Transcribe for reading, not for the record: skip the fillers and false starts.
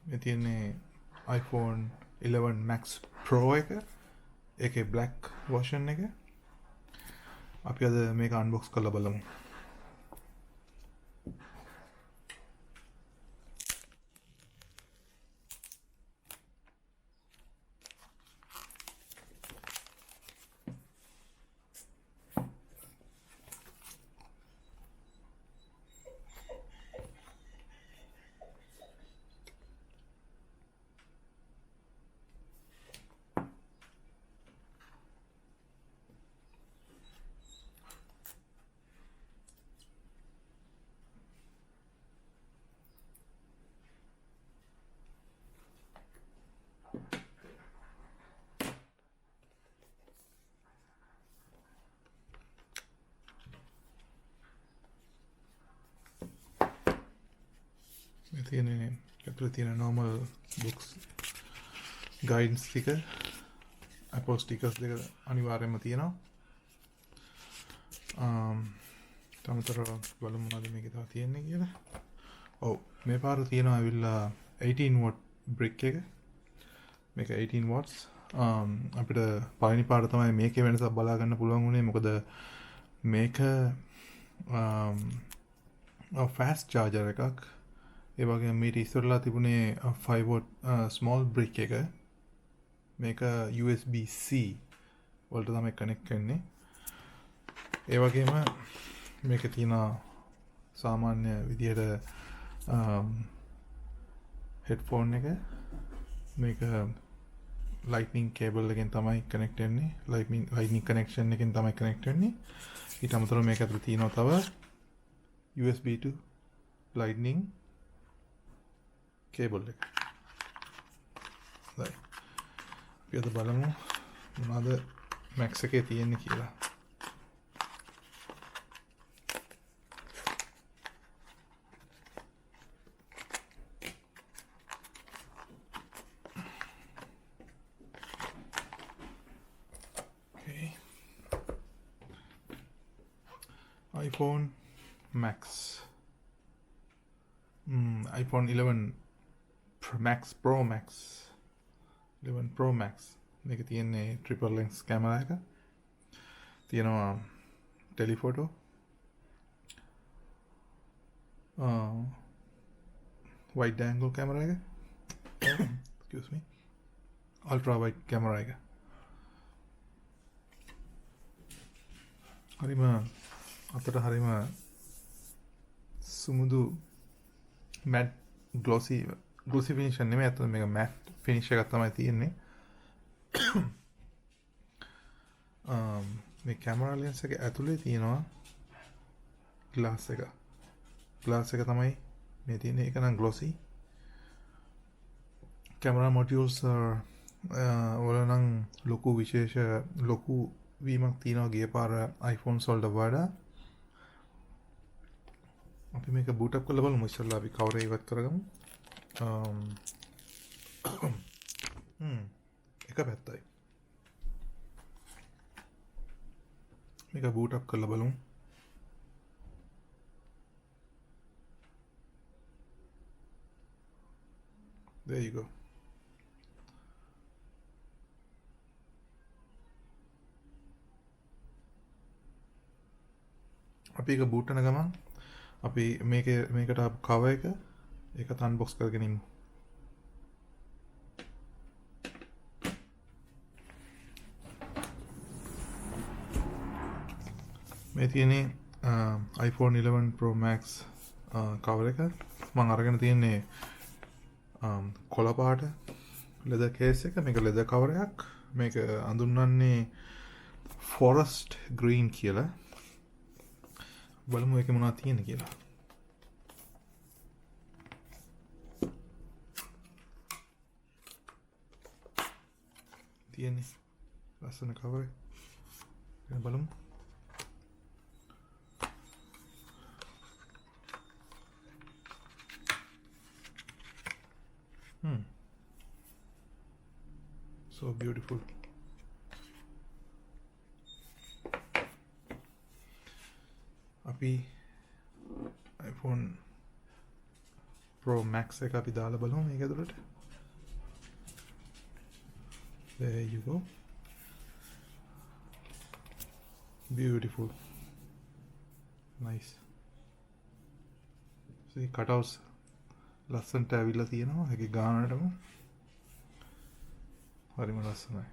මේ තියෙන්නේ iPhone 11 Max Pro එක. ඒකේ black version එක. අපි අද මේක unbox කරලා බලමු. මේ තියෙන්නේ ඇතුලේ තියෙන normal books guidance sticker Apple stickers දෙක අනිවාර්යයෙන්ම තියෙනවා. තමතර බලමු මොනවද මේකේ තව තියෙන්නේ කියලා. ඔව් මේ පාර තියෙනවා ඇවිල්ලා 18 watt brick එක. මේක 18 watts. අපිට පළවෙනි පාර තමයි මේකේ වෙනසක් බලා ගන්න පුළුවන් උනේ. මොකද මේක fast charger එකක්. ඒ වගේම මීට ඉස්සරලා තිබුණේ 5 watt small brick එක. මේක USB-C වලට තමයි කනෙක්ට් වෙන්නේ. ඒ වගේම මේකේ තියෙන සාමාන්‍ය විදිහට headphone එක. මේක lightning cable එකෙන් තමයි කනෙක්ට් වෙන්නේ. lightning connection එකෙන් තමයි කනෙක්ට් වෙන්නේ. ඊට අමතරව මේක ඇතුලේ තියෙනවා තව USB to lightning cable එක. හරි. අපි අද බලමු මොනවද Max එකේ තියෙන්නේ කියලා. Okay. iPhone Max. iPhone 11 Max Pro Max 11 Pro Max මේක තියෙන්නේ triple lens camera එක. තියෙනවා telephoto, wide angle camera එක, excuse me, ultra wide camera එක. හරිම අතට හරිම සුමුදු matte glossy finish නෙමෙයි, අතට මේක matte finish එකක් තමයි තියෙන්නේ. මේ camera lens එක ඇතුලේ තියෙනවා glass එක. glass එක තමයි මේ තියෙන්නේ. ඒක නම් glossy. camera modules වල නම් ලොකු විශේෂ ලොකු වීමක් තියෙනවා ගිය පාර iPhones වලට වඩා. අපි මේක boot up කරලා බලමු. ඉස්සෙල්ලා අපි cover එක ඉවත් කරගමු. එක පැත්තයි. මේක boot up කරලා බලමු. There you go. අපි එක boot කරන ගමන් අපි මේකට cover එක ඒකත් unbox කරගෙන ඉමු. මේ තියෙන්නේ iPhone 11 Pro Max cover එක. මම අරගෙන තියෙන්නේ කොළ පාට leather case එක. මේක leather cover එකක්. මේක අඳුන්වන්නේ forest green කියලා. බලමු ඒකේ මොනවද තියෙන්නේ කියලා. තියෙන්නේ ලස්සන cover එක. බලමු. So beautiful. අපි iPhone Pro Max එක අපි දාලා බලමු මේක ඇතුළට. There you go. Beautiful. Nice. See cutouts ලස්සනට ඇවිල්ලා තියෙනවා. ඒකේ ගානටම හරිම ලස්සනයි.